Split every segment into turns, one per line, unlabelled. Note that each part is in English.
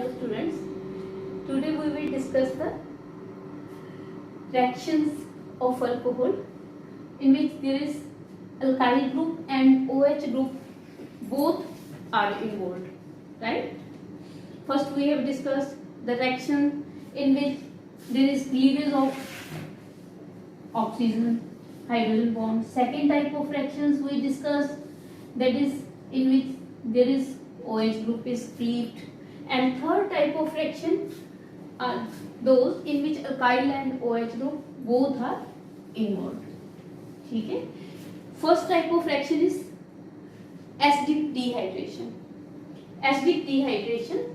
Hello students, today we will discuss the reactions of alcohol in which there is alkyl group and OH group, both are involved, right? First we have discussed the reaction in which there is cleavage of oxygen hydrogen bond. Second type of reactions we discussed, that is in which there is OH group is cleaved, and third type of reaction are those in which alkyl and OH group both are involved. ठीक है. First type of reaction is acidic dehydration. Acidic dehydration,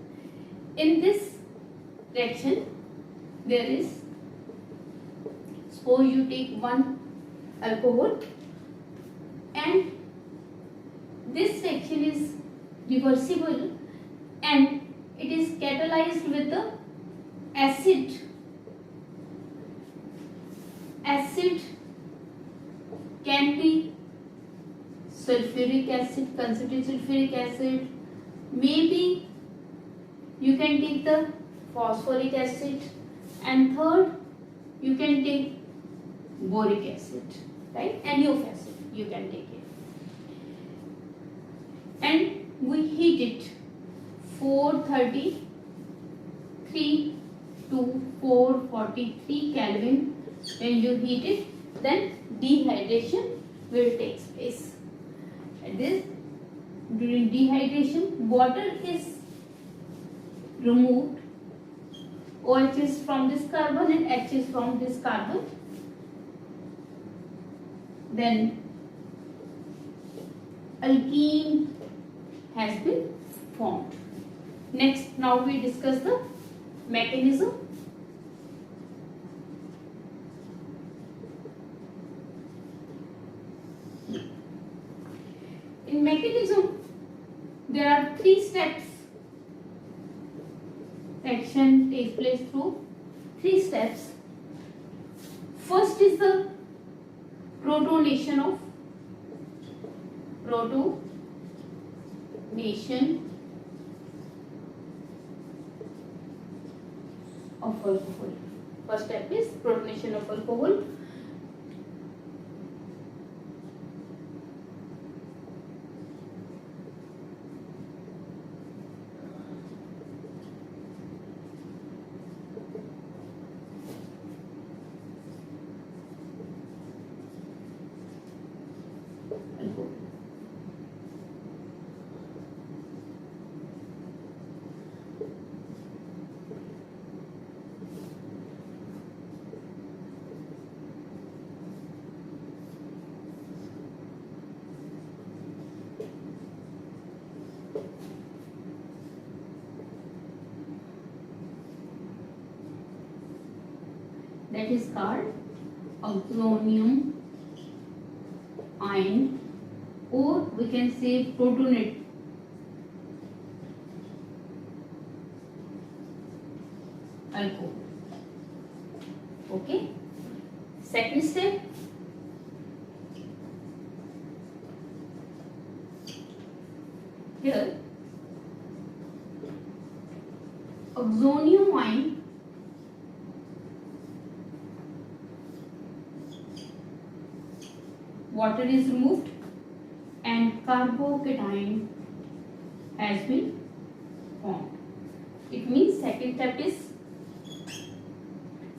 in this reaction there is, suppose you take one alcohol and this reaction is reversible and it is catalyzed with the acid. Acid can be sulfuric acid, concentrated sulfuric acid, maybe you can take the phosphoric acid, and third you can take boric acid, right? Any of acid you can take it, and we heat it 433 to 443 Kelvin. When you heat it, then dehydration will take place. And this, during dehydration, water is removed. OH is from this carbon and H is from this carbon. Then alkene has been formed. Next, now we discuss the mechanism. In mechanism, there are 3 steps. Reaction takes place through 3 steps. First is the protonation of alcohol. First step is protonation of alcohol. That is called oxonium ion, or we can say protonate. Alcohol. Okay. Second step, here oxonium ion water is removed and carbocation has been formed. It means second step is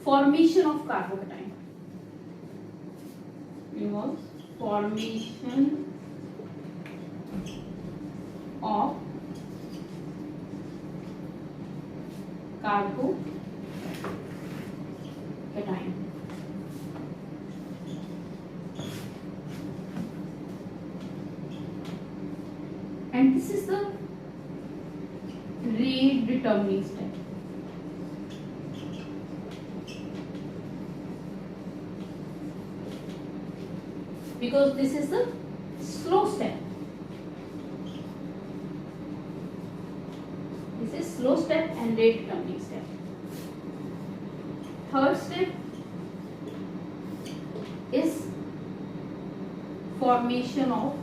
formation of carbocation. Involves formation of carbocation. And this is the rate determining step. Because this is the slow step. This is slow step and rate determining step. Third step is formation of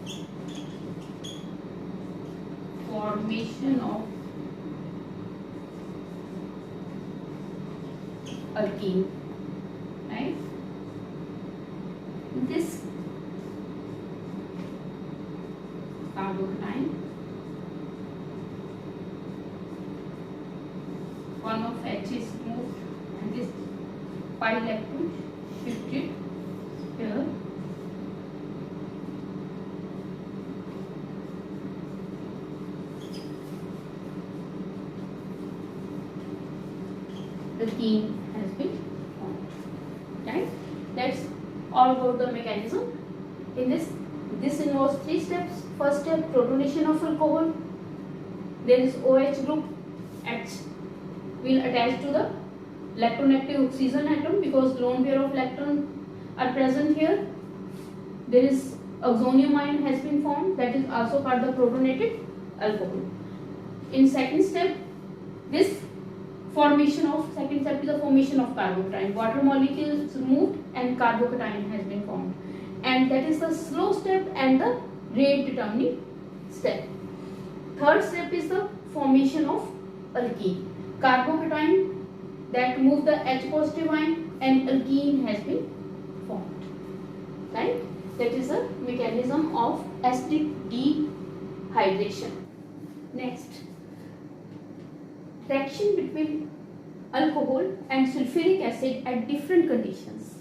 alkene, right? This carbocation, one of H is moved and this pi electron shifted here. The alkene has been formed, right? Let's all go to the mechanism. In this involves 3 steps. First step, protonation of alcohol. There is OH group. H will attach to the electronegative oxygen atom because lone pair of electrons are present here. There is oxonium ion has been formed, that is also called the protonated alcohol. In second step, second step is the formation of carbocation. Water molecule is removed and carbocation has been formed, and that is the slow step and the rate determining step. Third step is the formation of alkene. Carbocation that move the H positive ion and alkene has been formed, right? That is the mechanism of acidic dehydration. Next, reaction between alcohol and sulfuric acid at different conditions.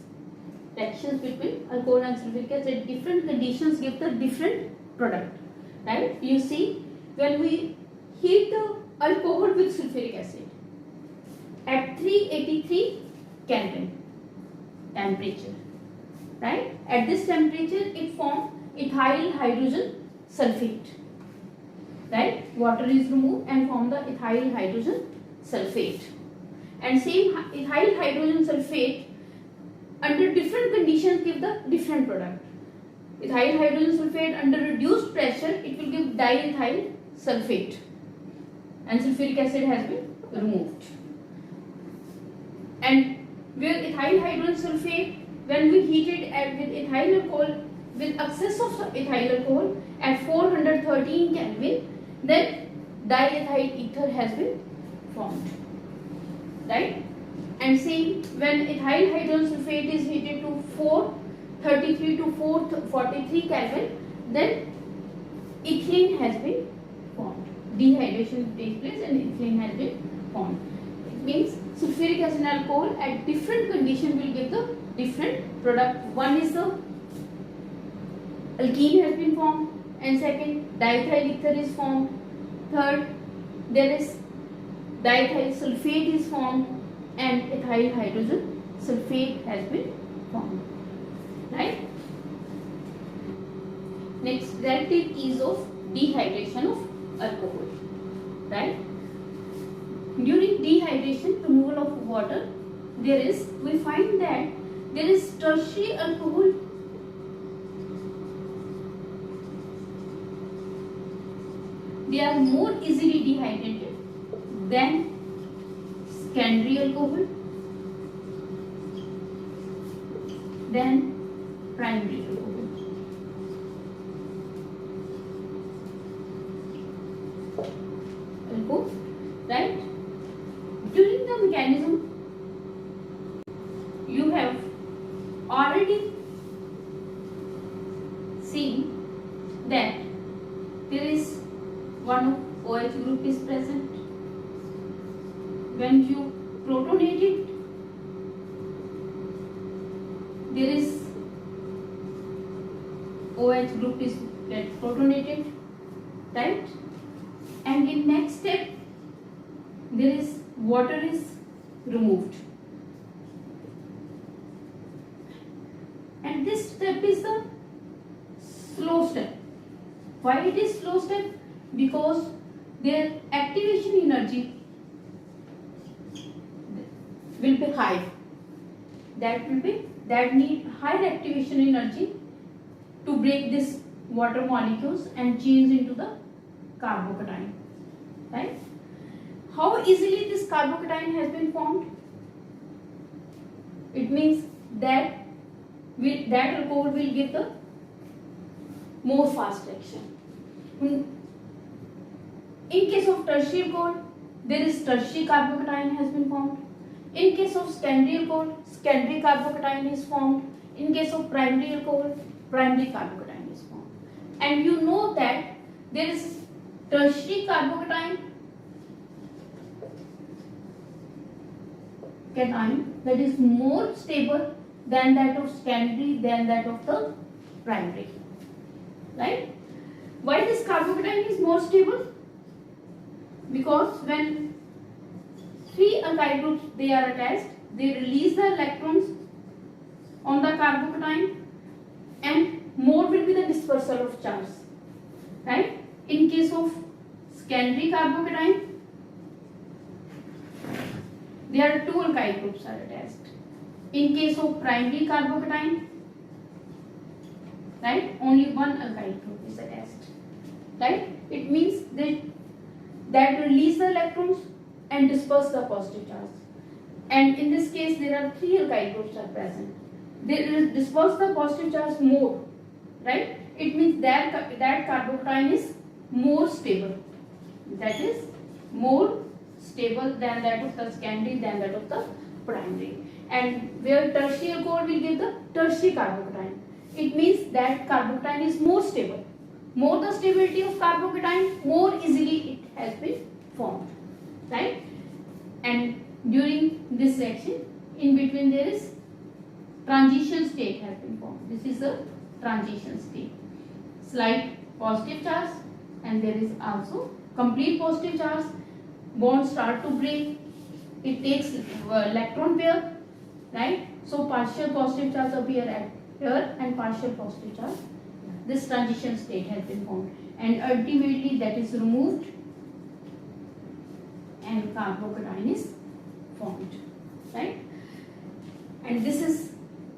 Reactions between alcohol and sulfuric acid at different conditions give the different product, right? You see, when we heat the alcohol with sulfuric acid at 383 Kelvin temperature, right? At this temperature it forms ethyl hydrogen sulfate, right? Water is removed and form the ethyl hydrogen sulfate, and same ethyl hydrogen sulfate under different conditions give the different product. Ethyl hydrogen sulfate under reduced pressure it will give diethyl sulfate and sulfuric acid has been removed. And where ethyl hydrogen sulfate, when we heat it with ethyl alcohol, with excess of ethyl alcohol at 413 Kelvin, then diethyl ether has been formed, right? And same when ethyl hydrogen sulfate is heated to 433 to 443 Kelvin, then ethylene has been formed. Dehydration takes place and ethylene has been formed. It means sulfuric acid and alcohol at different condition will give the different product. One is the alkene has been formed, and second diethyl ether is formed. Third, there is diethyl sulfate is formed and ethyl hydrogen sulfate has been formed, right? Next, relative ease of dehydration of alcohol, right? During dehydration, removal of water, we find that there is tertiary alcohol they are more easily dehydrated than secondary alcohol, than primary alcohol. Alcohol, right? During the mechanism, you have already seen that there is one of OH group is present. When you protonate it, there is OH group is get protonated, right? And in next step, there is water is removed, and this step is the slow step. Why it is slow step? Because their activation energy will be high. That need higher activation energy to break this water molecules and change into the carbocation, right? How easily this carbocation has been formed? It means that that alcohol will give the more fast reaction. In case of tertiary alcohol, there is tertiary carbocation has been formed. In case of secondary alcohol, secondary carbocation is formed. In case of primary alcohol, primary carbocation is formed. And you know that there is tertiary carbocation that is more stable than that of secondary, than that of the primary, right? Why this carbocation is more stable? Because when three alkyl groups they are attached, they release the electrons on the carbocation and more will be the dispersal of charge, right? In case of secondary carbocation, there are two alkyl groups are attached. In case of primary carbocation, right, only one alkyl group is attached, right? It means that release the electrons and disperse the positive charge. And in this case, there are three alkyl groups are present. They disperse the positive charge more, right? It means that carbocation is more stable. That is more stable than that of the secondary, than that of the primary. And where tertiary alcohol will give the tertiary carbocation. It means that carbocation is more stable. More the stability of carbocation, more easily it has been formed, right? And during this section, in between there is transition state has been formed. This is a transition state. Slight positive charge, and there is also complete positive charge. Bonds start to break. It takes electron pair, right? So partial positive charge appear at here and partial positive charge. This transition state has been formed, and ultimately that is removed and carbocation is formed, right? And this is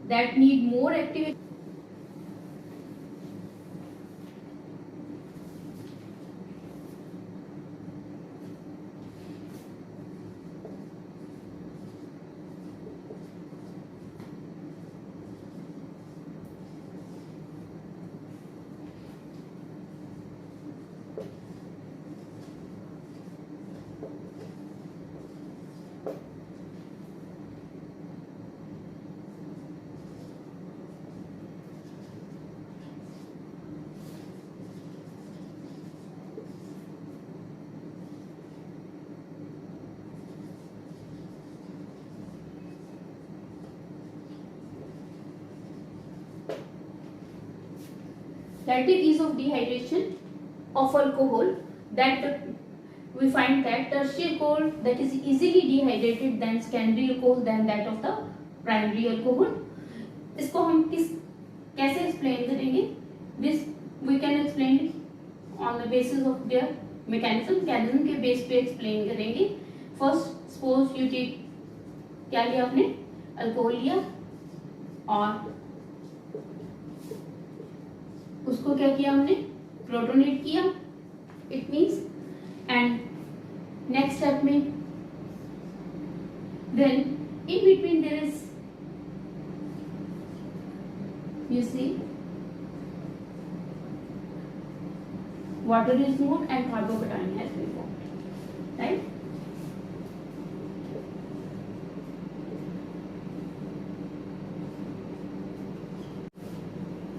that need more activity. That is of dehydration of alcohol, that we find that tertiary alcohol that is easily dehydrated than secondary alcohol than that of the primary alcohol. इसको हम कैसे explain करेंगे? This we can explain it on the basis of their mechanism के base पे explain करेंगे. First, suppose you take क्या लिया आपने? अल्कोहल लिया और उसको क्या किया हमने? प्रोटोनेट किया. It means and next step में then in between there is you see water is moved and carbocation has been formed, right?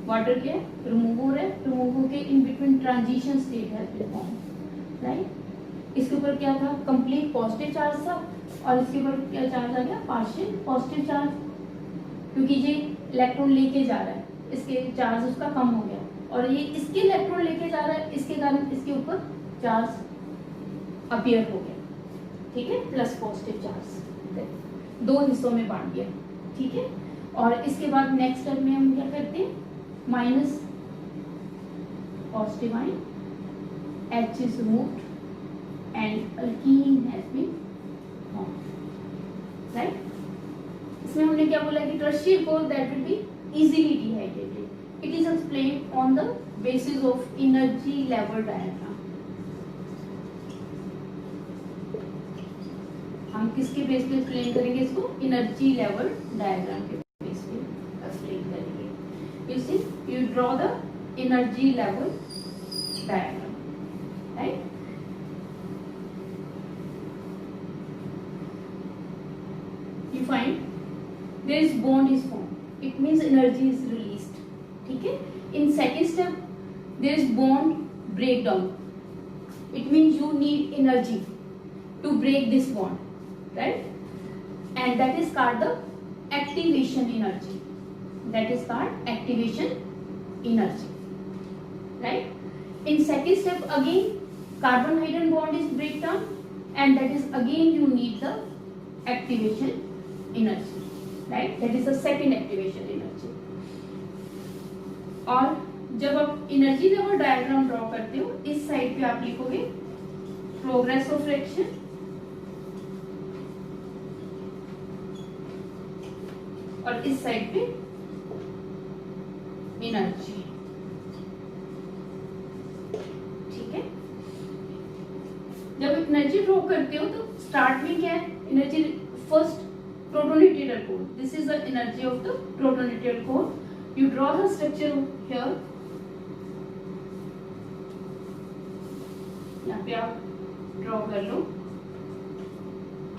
Water के रिमूव हो रहा है, रिमूव होके in between transition state has been formed, right? इसके ऊपर क्या था? कंप्लीट पॉजिटिव चार्ज था और इसके ऊपर क्या चार्ज आ गया? पार्शियल पॉजिटिव चार्ज, क्योंकि ये इलेक्ट्रॉन लेके जा रहा है, इसके चार्ज उसका कम हो गया और ये इसके इलेक्ट्रॉन लेके जा रहा है, इसके कारण इसके ऊपर चार्ज अपीयर हो गया, ठीक है? प्लस पॉजिटिव चार्ज दो हिस्सों में बांट दिया, ठीक है? और इसके बाद नेक्स्ट स्टेप में हम क्या करते हैं? minus positive ion, H is removed and alkene has been formed, right? इसमें हमने क्या बोला कि tertiary alcohol that will be easily dehydrated. It is explained on the basis of energy level diagram. हम किसके बेस पे एक्सप्लेन करेंगे इसको? एनर्जी लेवल डायग्राम के बेस पे एक्सप्लेन करेंगे. You see, you draw the energy level diagram, right? you find there is bond is formed, it means energy is released. ठीक है. In second step there is bond breakdown, it means you need energy to break this bond, right? And that is called the activation energy. That is called activation energy, right? In second step again carbon hydrogen bond is breakdown, and that is again you need the activation energy, right? That is the second activation energy. और जब आप energy level diagram draw करते हो, इस side पे आप लिखोगे progress of reaction, और इस साइड पे एनर्जी. ठीक है. जब एनर्जी ड्रॉ करते हो तो स्टार्ट में क्या है, energy first protonated core. This is the energy of the protonated core. You draw the structure here. यहाँ पे आप ड्रॉ कर लो.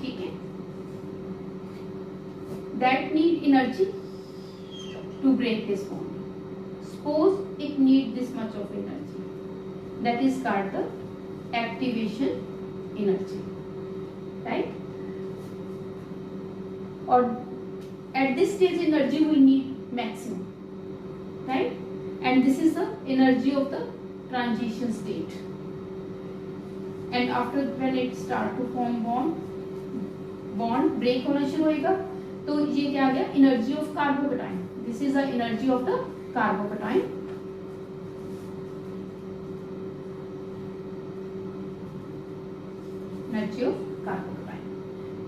ठीक है. That need energy to break this bond. Suppose it need this much of energy, that is called the activation energy, right? Or at this stage energy we need maximum, right? And this is the energy of the transition state. And after when it start to form bond break होना शुरू होएगा, तो ये क्या आ गया, energy of carbocation. This is the energy of the carbocation. Energy of carbocation,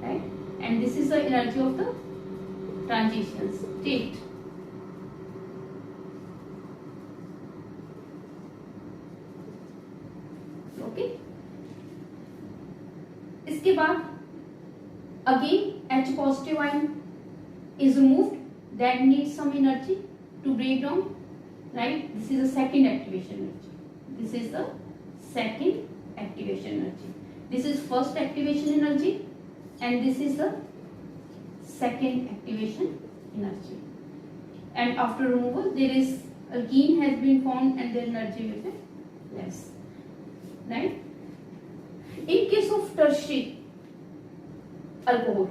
right? And this is the energy of the transition state. Okay. इसके बाद again H positive ion is removed, that needs some energy to break down, right? This is the second activation energy. This is the second activation energy. This is first activation energy, and this is the second activation energy. And after removal, there is alkene has been formed, and the energy will be less, right? In case of tertiary alcohol,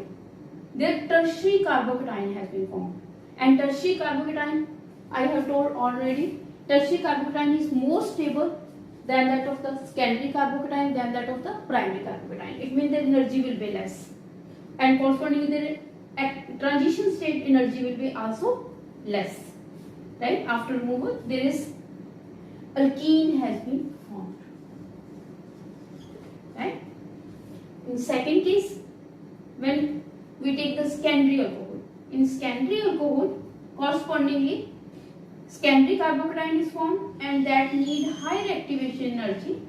their tertiary carbocation has been formed, and tertiary carbocation, I have told already, tertiary carbocation is more stable than that of the secondary carbocation, than that of the primary carbocation. It means the energy will be less, and correspondingly the transition state energy will be also less, right? After removal, there is alkene has been formed, right? In second case, when we take the secondary alcohol, in secondary alcohol, correspondingly secondary carbocation is formed, and that need higher activation energy.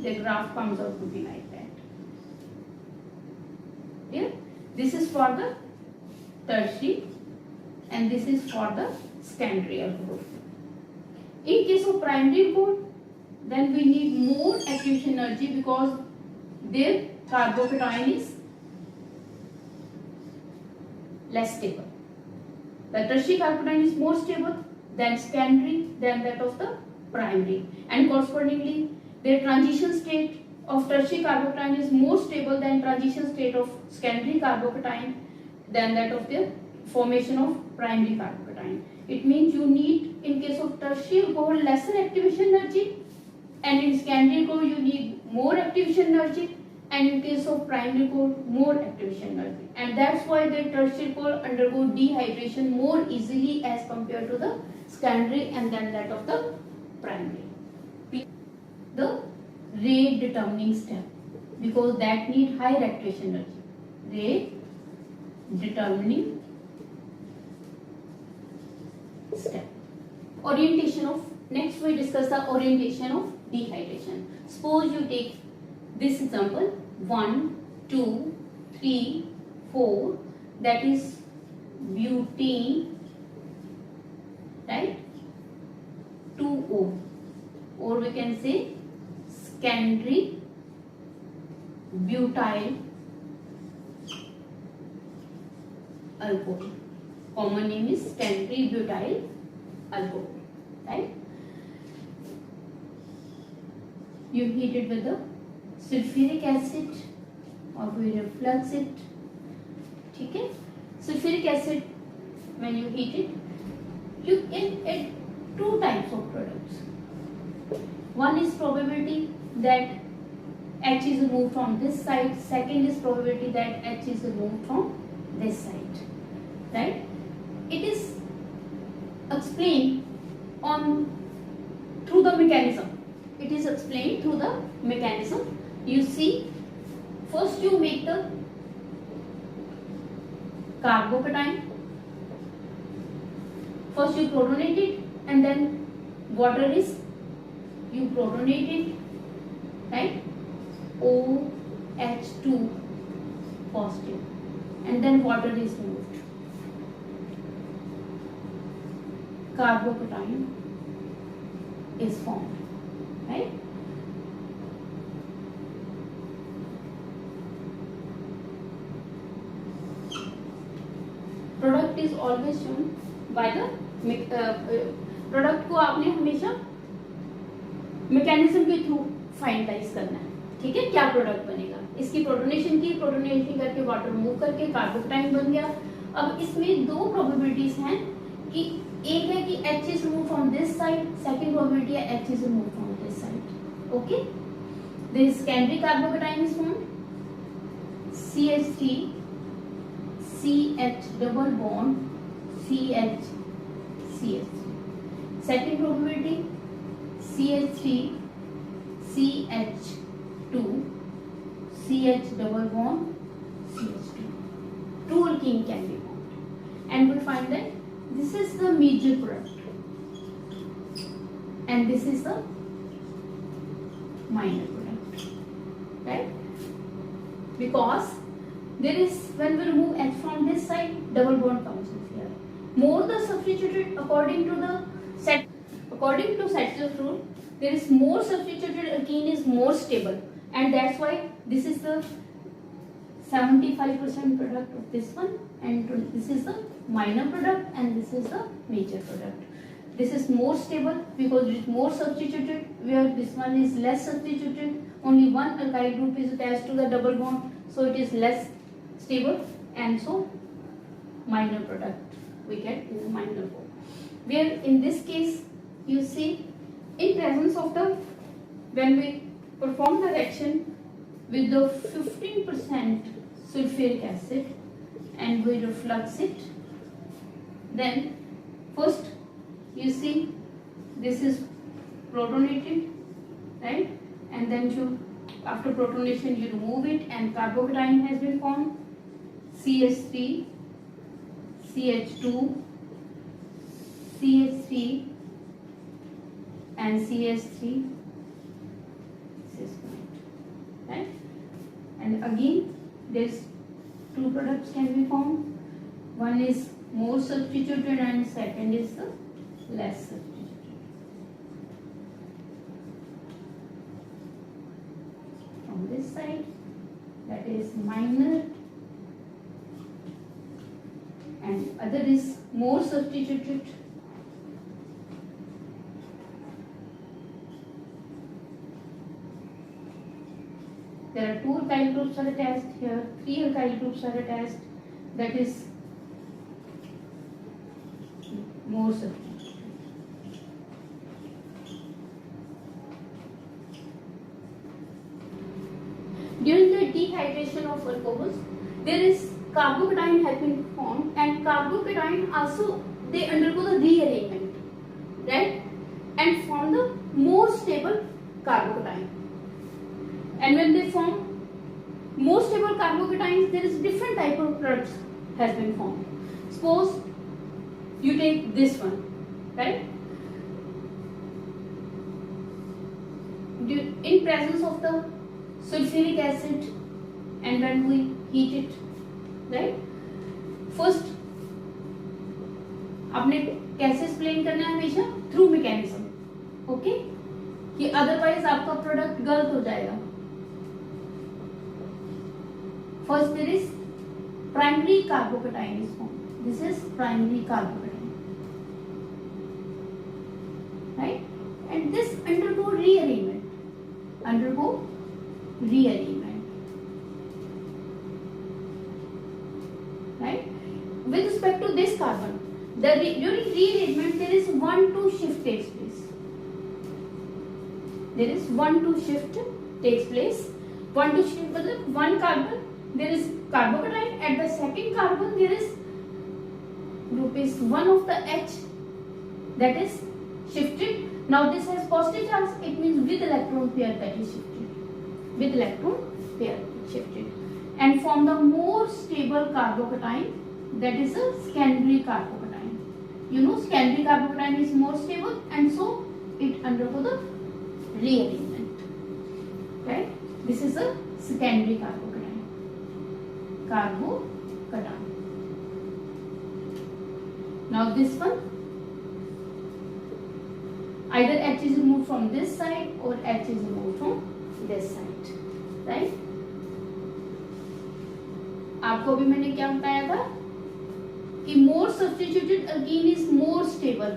The graph comes out to be like that. Here, this is for the tertiary, and this is for the secondary alcohol. In case of primary alcohol, then we need more activation energy because their carbocation is less stable. The tertiary carbocation is more stable than secondary, than that of the primary, and correspondingly their transition state of tertiary carbocation is more stable than transition state of secondary carbocation, than that of the formation of primary carbocation. It means you need, in case of tertiary alcohol, lesser activation energy, and in secondary alcohol you need more activation energy, and in case of primary alcohol more activation energy, and that's why the tertiary alcohol undergo dehydration more easily as compared to the secondary and then that of the primary. The rate determining step, because that need higher activation energy. Rate determining step. Orientation of, next we discuss the orientation of dehydration. Suppose you take this example, 1, 2, 3, 4, that is butene, right? 2O, or we can say secondary butyl alcohol. Common name is secondary butyl alcohol, right? You heat it with the sulfuric acid or we reflux it. ठीक है? Sulfuric acid, when you heat it, you can add two types of products. One is probability that H is removed from this side. Second is probability that H is removed from this side. Right? It is explained through the mechanism. It is explained through the mechanism. You see, first you make the carbocation. First you protonate it, and then water is you protonate it, right? OH2 positive, and then water is moved. Carbocation is formed, right? Product is always shown by the product को आपने हमेशा mechanism के through finalise करना है, ठीक है? क्या product बनेगा, इसकी प्रोटोनेशन की, प्रोटोनेशन करके वाटर मूव करके कार्बोकेटाइन बन गया. अब इसमें दो प्रोबेबिलिटीज हैं कि एक है कि H is remove from this side, second probability है H is remove from this side. Okay, this secondary carbocation is formed CH3 CH double bond CH CH3. Second probability CH3 CH2 CH double bond CH2. Two alkene can be formed, and we find that this is the major product and this is the minor product, right? Because there is, when we remove H from this side, double bond comes in here. More the substituted according to Satter's rule, there is more substituted alkene is more stable, and that's why this is the 75% product of this one, and this is the minor product, and this is the major product. This is more stable because it is more substituted, where this one is less substituted. Only one alkyl group is attached to the double bond, so it is less stable, and so minor product we get in the minor form. Where in this case you see, in presence of the, when we perform the reaction with the 15% sulfuric acid and we reflux it, then first you see this is protonated, right? And then after protonation you remove it and carbocation has been formed. CH3 CH2 CH3 and CH3, right? And again there's two products can be formed. One is more substituted and second is the less substituted. From this side, that is minor, and other is more substituted. There are two alkyl groups are attached here, three alkyl groups are attached, that is more substituted. During the dehydration of alcohols, there is carbocation has been formed, and carbocation also they undergo the rearrangement, right, and form the more stable carbocation. And when they form more stable carbocations, there is different type of products has been formed. Suppose you take this one, right? In presence of the sulfuric acid, and when we heat it, right? First, आपने कैसे explain करना है हमेशा through mechanism, okay? कि otherwise आपका product गलत हो जाएगा. First there is primary carbocation is formed. This is primary carbocation, right? And this undergo rearrangement, right? With respect to this carbon, during rearrangement there is 1,2 shift takes place. There is 1,2 shift takes place. 1,2 shift means one carbon there is carbocation, at the second carbon there is group is 1 of the H that is shifted. Now this has positive charge, it means with electron pair that is shifted. With electron pair shifted. And form the more stable carbocation, that is a secondary carbocation. You know secondary carbocation is more stable and so it undergo the rearrangement. Right? This is a secondary carbocation. Now this one, either H is removed from this side or H is removed from this side, right? आपको अभी मैंने क्या बताया था कि more substituted alkene is more stable.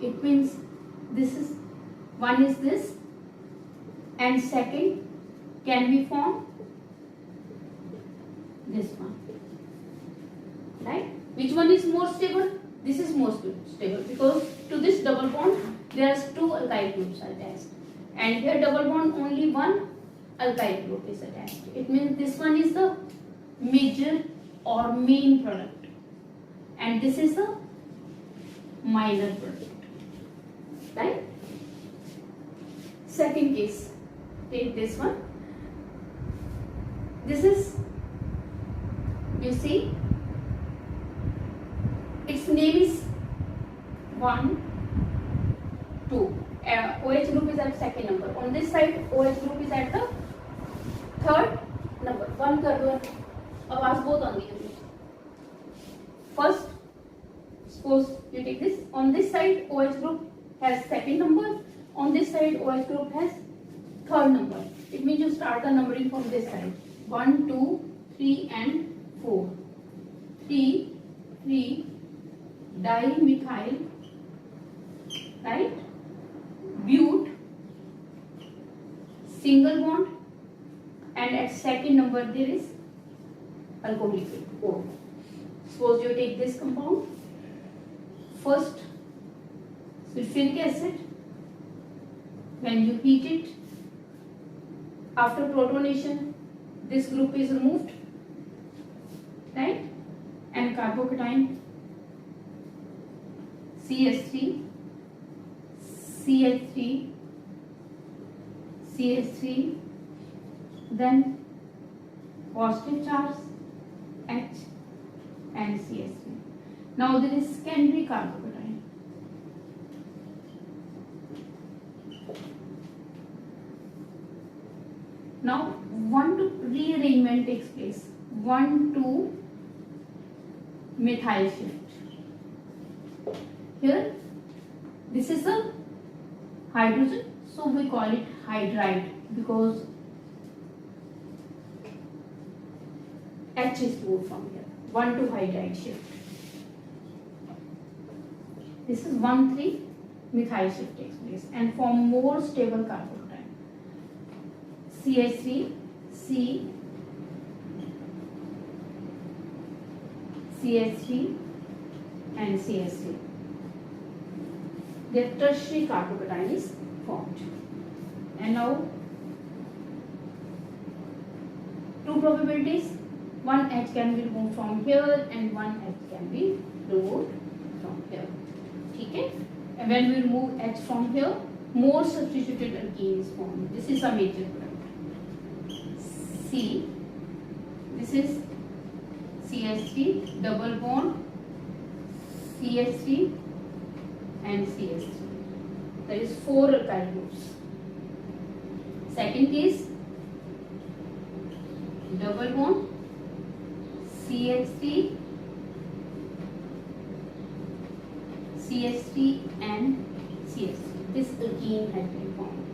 It means this is one is this and second can be formed this one, right? Which one is more stable? This is more stable because to this double bond there are 2 alkyl groups attached, and here double bond only one alkyl group is attached. It means this one is the major or main product and this is the minor product, right? Second case, take this one. This is, you see, its name is 1, 2. OH group is at second number. On this side, OH group is at the third number. One carbon. आवाज बहुत आती है. First, suppose you take this. On this side, OH group has second number. On this side, OH group has third number. It means you start the numbering from this side. 1, 2, 3, and 4. 3 dimethyl, right? But, single bond, and at second number there is alcoholic O. Suppose you take this compound. First, sulfuric acid. When you heat it, after protonation, this group is removed, right? And carbocation CH3, then positive charge H and CH3. Now there is secondary carbocation. Now 1,2 rearrangement takes place. 1,2 methyl shift. Here, this is a hydrogen, so we call it hydride because H is removed from here. 1,2 hydride shift. This is 1,3 methyl shift takes place and form more stable carbocation. CH3, CH3 and CH3. Their tertiary carbocation is formed. And now, 2 probabilities. One H can be removed from here and one H can be removed from here. Okay? And when we remove H from here, more substituted alkene is formed. This is a major product. C. This is CH3, double bond, CH3 and CH3. There is 4 alkyl groups. Second case, double bond, CH3, CH3 and CH3. This alkene has been formed.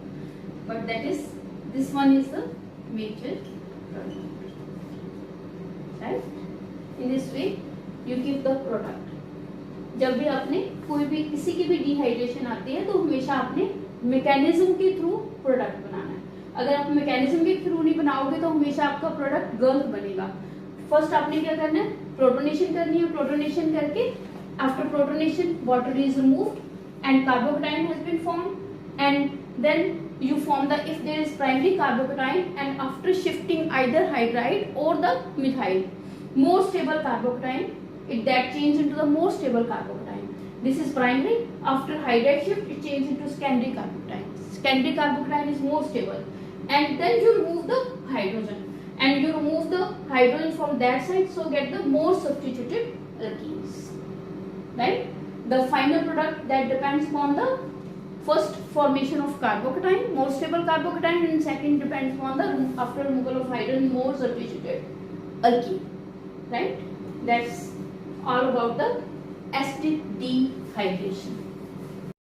But that is, this one is the major product. Right? In this way you give the product. जब भी आपने कोई भी किसी की भी dehydration आती है तो हमेशा आपने मैकेनिज्म के थ्रू प्रोडक्ट बनाना है. अगर आप मैकेनिज्म के थ्रू नहीं बनाओगे तो हमेशा आपका प्रोडक्ट गलत बनेगा. फर्स्ट आपने क्या करना है, प्रोटोनेशन करनी है. प्रोटोनेशन करके after protonation water is removed and carbocation has been formed, and then you form the, if there is primary carbocation, and after shifting either hydride or the methyl, more stable carbocation, that change into the more stable carbocation. This is primary. After hydride shift it changes into secondary carbocation. Secondary carbocation is more stable, and then you remove the hydrogen, and you remove the hydrogen from that side, so get the more substituted alkenes, right? The final product that depends upon the first formation of carbocation, more stable carbocation, and second depends upon the after removal of hydrogen, more substituted alkene, right? That's all about the acid dehydration.